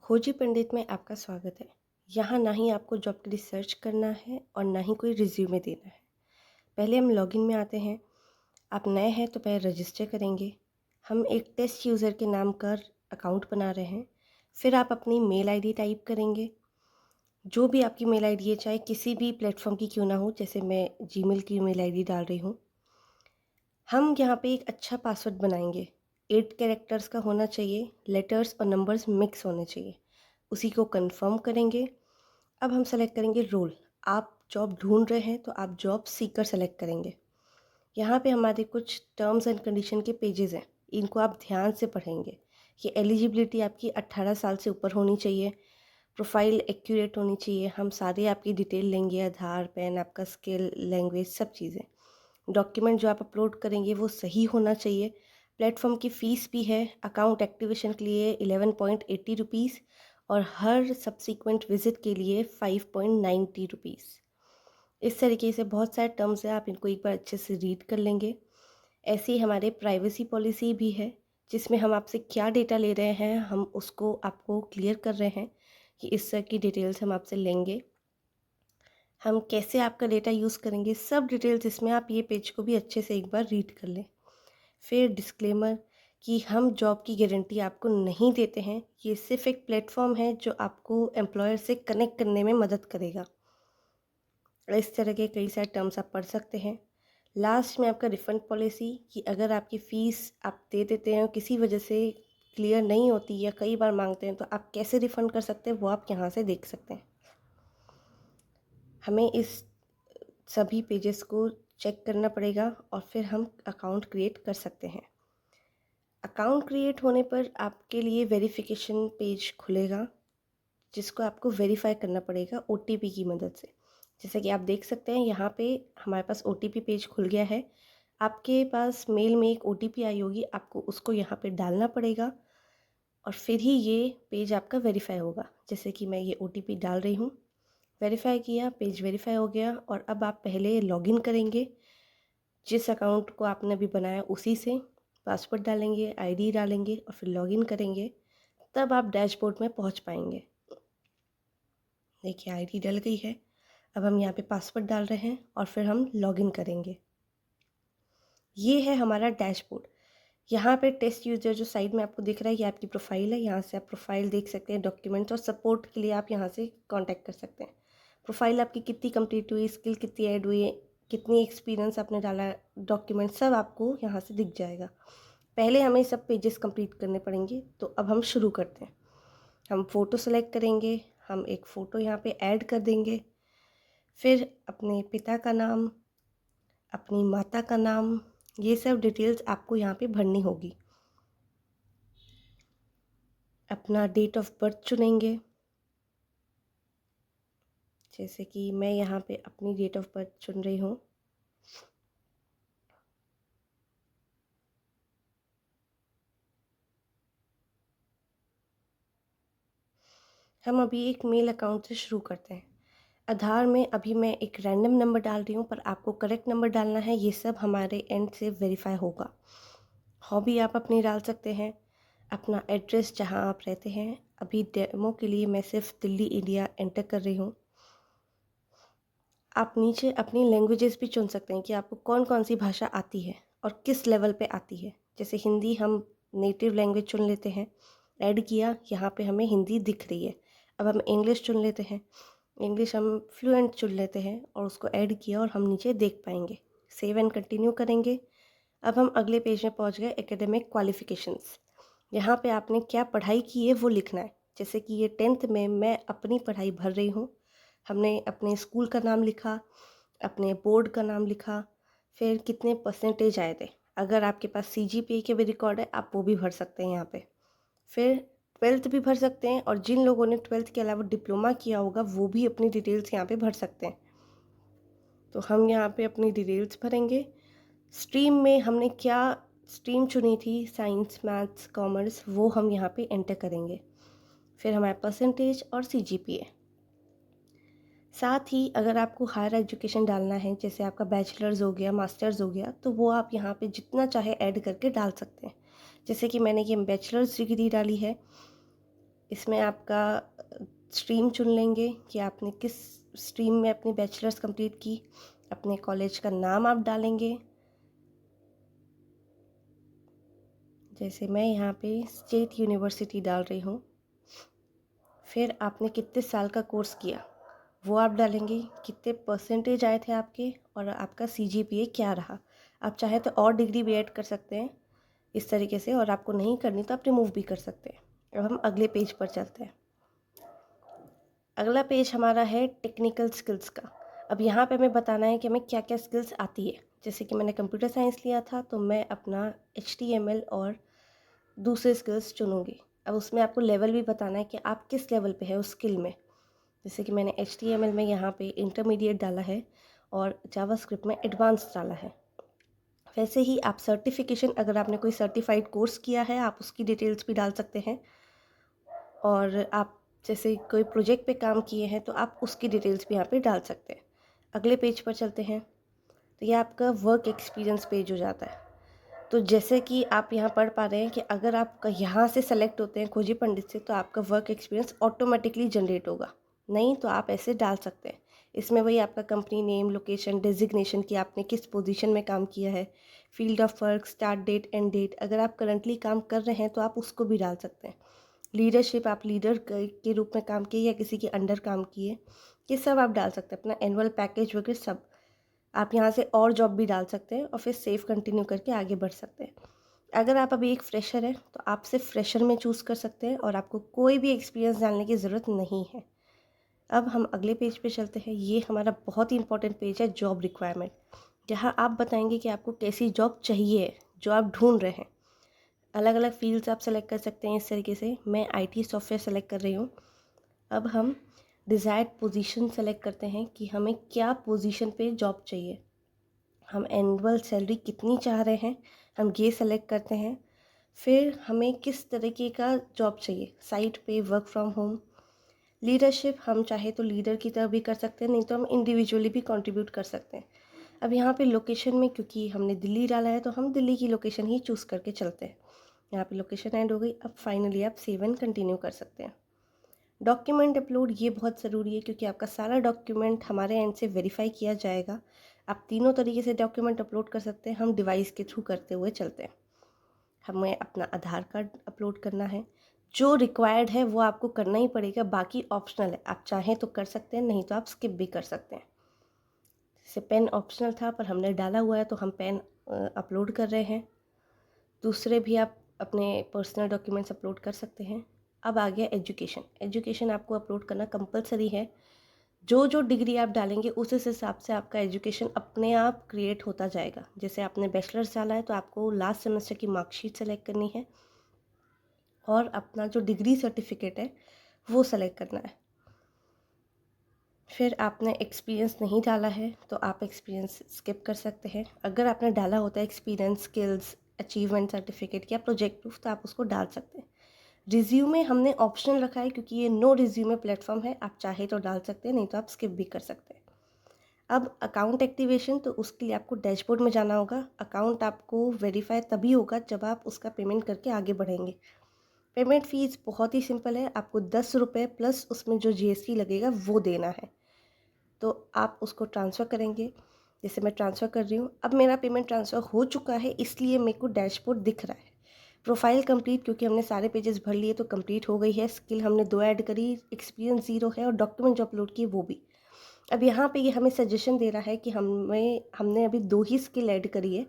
खोजी पंडित में आपका स्वागत है। यहाँ ना ही आपको जॉब के लिए सर्च करना है और ना ही कोई रिज्यूमे देना है। पहले हम लॉगिन में आते हैं। आप नए हैं तो पहले रजिस्टर करेंगे। हम एक टेस्ट यूज़र के नाम का अकाउंट बना रहे हैं। फिर आप अपनी मेल आईडी टाइप करेंगे। जो भी आपकी मेल आईडी है, चाहे किसी भी प्लेटफॉर्म की क्यों ना हो, जैसे मैं जीमेल की मेल आईडी डाल रही हूँ। हम यहाँ पे एक अच्छा पासवर्ड बनाएंगे। 8 कैरेक्टर्स का होना चाहिए। लेटर्स और नंबर्स मिक्स होने चाहिए। उसी को कंफर्म करेंगे। अब हम सेलेक्ट करेंगे रोल। आप जॉब ढूंढ रहे हैं तो आप जॉब सीकर सेलेक्ट करेंगे। यहाँ पे हमारे कुछ टर्म्स एंड कंडीशन के पेजेस हैं। इनको आप ध्यान से पढ़ेंगे। ये एलिजिबिलिटी आपकी 18 साल से ऊपर होनी चाहिए। प्रोफाइल एक्यूरेट होनी चाहिए। हम सारे आपकी डिटेल लेंगे, आधार, पैन, आपका स्किल, लैंग्वेज, सब चीज़ें। डॉक्यूमेंट जो आप अपलोड करेंगे वो सही होना चाहिए। प्लेटफॉर्म की फ़ीस भी है अकाउंट एक्टिवेशन के लिए 11.80 रुपीज़ और हर सब्सीक्वेंट विज़िट के लिए 5.90 रुपीज़। इस तरीके से बहुत सारे टर्म्स हैं, आप इनको एक बार अच्छे से रीड कर लेंगे। ऐसे ही हमारे प्राइवेसी पॉलिसी भी है, जिसमें हम आपसे क्या डेटा ले रहे हैं हम उसको आपको क्लियर कर रहे हैं कि इस तरह की डिटेल्स हम आपसे लेंगे। हम कैसे आपका डेटा यूज़ करेंगे, सब डिटेल्स इसमें। आप ये पेज को भी अच्छे से एक बार रीड कर लें। फिर डिस्क्लेमर कि हम जॉब की गारंटी आपको नहीं देते हैं। ये सिर्फ एक प्लेटफॉर्म है जो आपको एम्प्लॉयर से कनेक्ट करने में मदद करेगा। इस तरह के कई सारे टर्म्स आप पढ़ सकते हैं। लास्ट में आपका रिफ़ंड पॉलिसी कि अगर आपकी फ़ीस आप दे देते हैं और किसी वजह से क्लियर नहीं होती या कई बार मांगते हैं तो आप कैसे रिफ़ंड कर सकते हैं वो आप यहाँ से देख सकते हैं। हमें इस सभी पेजेस को चेक करना पड़ेगा और फिर हम अकाउंट क्रिएट कर सकते हैं। अकाउंट क्रिएट होने पर आपके लिए वेरिफिकेशन पेज खुलेगा, जिसको आपको वेरीफाई करना पड़ेगा ओटीपी की मदद से। जैसे कि आप देख सकते हैं यहाँ पे हमारे पास ओटीपी पेज खुल गया है। आपके पास मेल में एक ओटीपी आई होगी, आपको उसको यहाँ पे डालना पड़ेगा और फिर ही ये पेज आपका वेरीफाई होगा। जैसे कि मैं ये ओटीपी डाल रही हूँ। वेरीफाई किया, पेज वेरीफाई हो गया और अब आप पहले लॉगिन करेंगे जिस अकाउंट को आपने अभी बनाया उसी से। पासवर्ड डालेंगे, आईडी डालेंगे और फिर लॉगिन करेंगे। तब आप डैशबोर्ड में पहुंच पाएंगे। देखिए आईडी डल गई है। अब हम यहाँ पे पासवर्ड डाल रहे हैं और फिर हम लॉगिन करेंगे। ये है हमारा डैशबोर्ड। यहाँ पे टेस्ट यूज़र जो साइड में आपको दिख रहा है ये आपकी प्रोफाइल है। यहाँ से आप प्रोफाइल देख सकते हैं, डॉक्यूमेंट्स और सपोर्ट के लिए आप यहाँ से कांटेक्ट कर सकते हैं। प्रोफाइल आपकी कितनी कंप्लीट हुई, स्किल कितनी ऐड हुई है, कितनी एक्सपीरियंस आपने डाला, डॉक्यूमेंट सब आपको यहाँ से दिख जाएगा। पहले हमें सब पेजेस कंप्लीट करने पड़ेंगे, तो अब हम शुरू करते हैं। हम फ़ोटो सेलेक्ट करेंगे। हम एक फ़ोटो यहाँ पे ऐड कर देंगे। फिर अपने पिता का नाम, अपनी माता का नाम, ये सब डिटेल्स आपको यहाँ पे भरनी होगी। अपना डेट ऑफ बर्थ चुनेंगे। जैसे कि मैं यहाँ पे अपनी डेट ऑफ बर्थ चुन रही हूँ। हम अभी एक मेल अकाउंट से शुरू करते हैं। आधार में अभी मैं एक रैंडम नंबर डाल रही हूँ, पर आपको करेक्ट नंबर डालना है। ये सब हमारे एंड से वेरीफाई होगा। हॉबी आप अपनी डाल सकते हैं। अपना एड्रेस जहाँ आप रहते हैं। अभी डेमो के लिए मैं सिर्फ दिल्ली इंडिया एंटर कर रही हूँ। आप नीचे अपनी लैंग्वेजेस भी चुन सकते हैं कि आपको कौन कौन सी भाषा आती है और किस लेवल पे आती है। जैसे हिंदी हम नेटिव लैंग्वेज चुन लेते हैं। ऐड किया, यहाँ पे हमें हिंदी दिख रही है। अब हम इंग्लिश चुन लेते हैं। इंग्लिश हम फ्लुएंट चुन लेते हैं और उसको ऐड किया और हम नीचे देख पाएंगे। सेव एंड कंटिन्यू करेंगे। अब हम अगले पेज में पहुंच गए, एकेडमिक क्वालिफ़िकेशंस। यहाँ पे आपने क्या पढ़ाई की है वो लिखना है। जैसे कि ये 10th में मैं अपनी पढ़ाई भर रही हूँ। हमने अपने स्कूल का नाम लिखा, अपने बोर्ड का नाम लिखा, फिर कितने परसेंटेज आए थे। अगर आपके पास सीजीपीए के भी रिकॉर्ड है आप वो भी भर सकते हैं यहाँ पे। फिर 12th भी भर सकते हैं और जिन लोगों ने 12th के अलावा डिप्लोमा किया होगा वो भी अपनी डिटेल्स यहाँ पे भर सकते हैं। तो हम यहाँ पे अपनी डिटेल्स भरेंगे। स्ट्रीम में हमने क्या स्ट्रीम चुनी थी, साइंस, मैथ्स, कॉमर्स, वो हम यहाँ पे एंटर करेंगे। फिर हमारा परसेंटेज और सीजीपीए। साथ ही अगर आपको हायर एजुकेशन डालना है, जैसे आपका बैचलर्स हो गया, मास्टर्स हो गया, तो वो आप यहाँ पे जितना चाहे ऐड करके डाल सकते हैं। जैसे कि मैंने ये बैचलर्स डिग्री डाली है। इसमें आपका स्ट्रीम चुन लेंगे कि आपने किस स्ट्रीम में अपनी बैचलर्स कंप्लीट की। अपने कॉलेज का नाम आप डालेंगे, जैसे मैं यहाँ पे स्टेट यूनिवर्सिटी डाल रही हूँ। फिर आपने कितने साल का कोर्स किया वो आप डालेंगे, कितने परसेंटेज आए थे आपके और आपका सीजीपीए क्या रहा। आप चाहे तो और डिग्री भी ऐड कर सकते हैं इस तरीके से, और आपको नहीं करनी तो आप रिमूव भी कर सकते हैं। अब हम अगले पेज पर चलते हैं। अगला पेज हमारा है टेक्निकल स्किल्स का। अब यहाँ पे हमें बताना है कि हमें क्या क्या स्किल्स आती है। जैसे कि मैंने कंप्यूटर साइंस लिया था तो मैं अपना HTML और दूसरे स्किल्स चुनूँगी। अब उसमें आपको लेवल भी बताना है कि आप किस लेवल पे है उस स्किल में। जैसे कि मैंने HTML में यहाँ पे इंटरमीडिएट डाला है और जावास्क्रिप्ट में एडवांस डाला है। वैसे ही आप सर्टिफिकेशन, अगर आपने कोई सर्टिफाइड कोर्स किया है आप उसकी डिटेल्स भी डाल सकते हैं, और आप जैसे कोई प्रोजेक्ट पे काम किए हैं तो आप उसकी डिटेल्स भी यहाँ पे डाल सकते हैं। अगले पेज पर चलते हैं तो ये आपका वर्क एक्सपीरियंस पेज हो जाता है। तो जैसे कि आप यहाँ पढ़ पा रहे हैं कि अगर आपका यहाँ से सेलेक्ट होते हैं खोजी पंडित से तो आपका वर्क एक्सपीरियंस ऑटोमेटिकली जनरेट होगा, नहीं तो आप ऐसे डाल सकते हैं। इसमें वही आपका कंपनी नेम, लोकेशन, डेजिग्नेशन कि आपने किस पोजीशन में काम किया है, field of work, start date, end date. अगर आप करंटली काम कर रहे हैं तो आप उसको भी डाल सकते हैं। लीडरशिप, आप लीडर के रूप में काम किए या किसी के अंडर काम किए, ये सब आप डाल सकते हैं। अपना एनुअल पैकेज वगैरह सब आप यहाँ से और जॉब भी डाल सकते हैं और फिर सेव कंटिन्यू करके आगे बढ़ सकते हैं। अगर आप अभी एक फ्रेशर हैं तो आप सिर्फ फ्रेशर में चूज़ कर सकते हैं और आपको कोई भी एक्सपीरियंस डालने की ज़रूरत नहीं है। अब हम अगले पेज पे चलते हैं। ये हमारा बहुत ही इंपॉर्टेंट पेज है, जॉब रिक्वायरमेंट, जहाँ आप बताएंगे कि आपको कैसी जॉब चाहिए जो आप ढूंढ रहे हैं। अलग अलग फील्ड्स आप सेलेक्ट कर सकते हैं इस तरीके से। मैं IT सॉफ्टवेयर सेलेक्ट कर रही हूँ। अब हम डिज़ायर्ड पोजीशन सेलेक्ट करते हैं कि हमें क्या पोजीशन पे जॉब चाहिए, हम एनुअल सैलरी कितनी चाह रहे हैं, हम ये सेलेक्ट करते हैं। फिर हमें किस तरीके का जॉब चाहिए, साइट पे, वर्क फ्रॉम होम। लीडरशिप, हम चाहे तो लीडर की तरह भी कर सकते हैं, नहीं तो हम इंडिविजुअली भी कंट्रीब्यूट कर सकते हैं। अब यहाँ पे लोकेशन में, क्योंकि हमने दिल्ली डाला है तो हम दिल्ली की लोकेशन ही चूज़ करके चलते हैं। यहाँ पे लोकेशन ऐड हो गई। अब फाइनली आप सेव एंड कंटिन्यू कर सकते हैं। डॉक्यूमेंट अपलोड, ये बहुत ज़रूरी है क्योंकि आपका सारा डॉक्यूमेंट हमारे एंड से वेरीफाई किया जाएगा। आप तीनों तरीके से डॉक्यूमेंट अपलोड कर सकते हैं। हम डिवाइस के थ्रू करते हुए चलते हैं। हमें अपना आधार कार्ड अपलोड करना है, जो रिक्वायर्ड है वो आपको करना ही पड़ेगा, बाकी ऑप्शनल है। आप चाहें तो कर सकते हैं, नहीं तो आप स्किप भी कर सकते हैं। जैसे पेन ऑप्शनल था पर हमने डाला हुआ है तो हम पेन अपलोड कर रहे हैं। दूसरे भी आप अपने पर्सनल डॉक्यूमेंट्स अपलोड कर सकते हैं। अब आ गया एजुकेशन। एजुकेशन आपको अपलोड करना कंपलसरी है। जो जो डिग्री आप डालेंगे उस हिसाब से आपका एजुकेशन अपने आप क्रिएट होता जाएगा। जैसे आपने बैचलर्स डाला है तो आपको लास्ट सेमेस्टर की मार्कशीट सेलेक्ट करनी है और अपना जो डिग्री सर्टिफिकेट है वो सेलेक्ट करना है। फिर आपने एक्सपीरियंस नहीं डाला है तो आप एक्सपीरियंस स्किप कर सकते हैं। अगर आपने डाला होता है एक्सपीरियंस, स्किल्स, अचीवमेंट सर्टिफिकेट या प्रोजेक्ट प्रूफ तो आप उसको डाल सकते हैं। रिज्यूमे हमने ऑप्शनल रखा है क्योंकि ये नो रिज्यूमे प्लेटफॉर्म है। आप चाहे तो डाल सकते हैं, नहीं तो आप स्किप भी कर सकते हैं। अब अकाउंट एक्टिवेशन, तो उसके लिए आपको डैशबोर्ड में जाना होगा। अकाउंट आपको वेरीफाई तभी होगा जब आप उसका पेमेंट करके आगे बढ़ेंगे। पेमेंट फ़ीस बहुत ही सिंपल है, आपको 10 रुपये प्लस उसमें जो GST लगेगा वो देना है। तो आप उसको ट्रांसफ़र करेंगे। जैसे मैं ट्रांसफ़र कर रही हूँ, अब मेरा पेमेंट ट्रांसफ़र हो चुका है इसलिए मेरे को डैशबोर्ड दिख रहा है। प्रोफाइल कंप्लीट, क्योंकि हमने सारे पेजेस भर लिए तो कंप्लीट हो गई है। स्किल हमने 2 ऐड करी, एक्सपीरियंस 0 है और डॉक्यूमेंट जो अपलोड किए वो भी। अब यहाँ पे ये हमें सजेशन दे रहा है कि हमने अभी 2 ही स्किल ऐड करी है।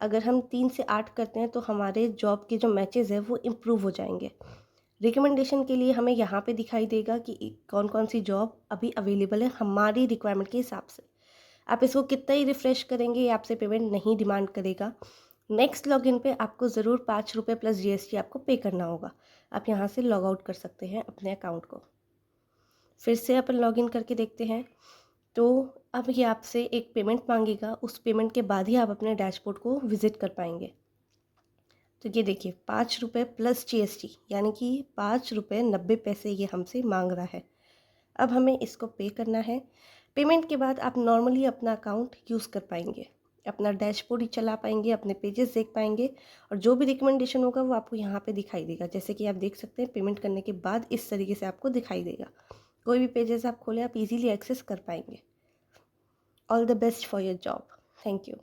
अगर हम 3 से 8 करते हैं तो हमारे जॉब के जो मैचेज़ हैं वो इम्प्रूव हो जाएंगे। रिकमेंडेशन के लिए हमें यहाँ पे दिखाई देगा कि कौन कौन सी जॉब अभी अवेलेबल है हमारी रिक्वायरमेंट के हिसाब से। आप इसको कितना ही रिफ़्रेश करेंगे ये आपसे पेमेंट नहीं डिमांड करेगा। नेक्स्ट लॉगिन पे आपको ज़रूर 5 रुपये प्लस GST आपको पे करना होगा। आप यहाँ से लॉग आउट कर सकते हैं अपने अकाउंट को। फिर से अपन लॉगिन करके देखते हैं तो अब ये आपसे एक पेमेंट मांगेगा। उस पेमेंट के बाद ही आप अपने डैशबोर्ड को विज़िट कर पाएंगे। तो ये देखिए 5 रुपये प्लस GST, यानी कि 5 रुपये 90 पैसे ये हमसे मांग रहा है। अब हमें इसको पे करना है। पेमेंट के बाद आप नॉर्मली अपना अकाउंट यूज़ कर पाएंगे। अपना डैशबोर्ड ही चला पाएंगे, अपने पेजेस देख पाएंगे और जो भी रिकमेंडेशन होगा वो आपको यहाँ पे दिखाई देगा। जैसे कि आप देख सकते हैं पेमेंट करने के बाद इस तरीके से आपको दिखाई देगा। कोई भी पेजेस आप खोलें आप इजीली एक्सेस कर पाएंगे। All the best for your job. Thank you.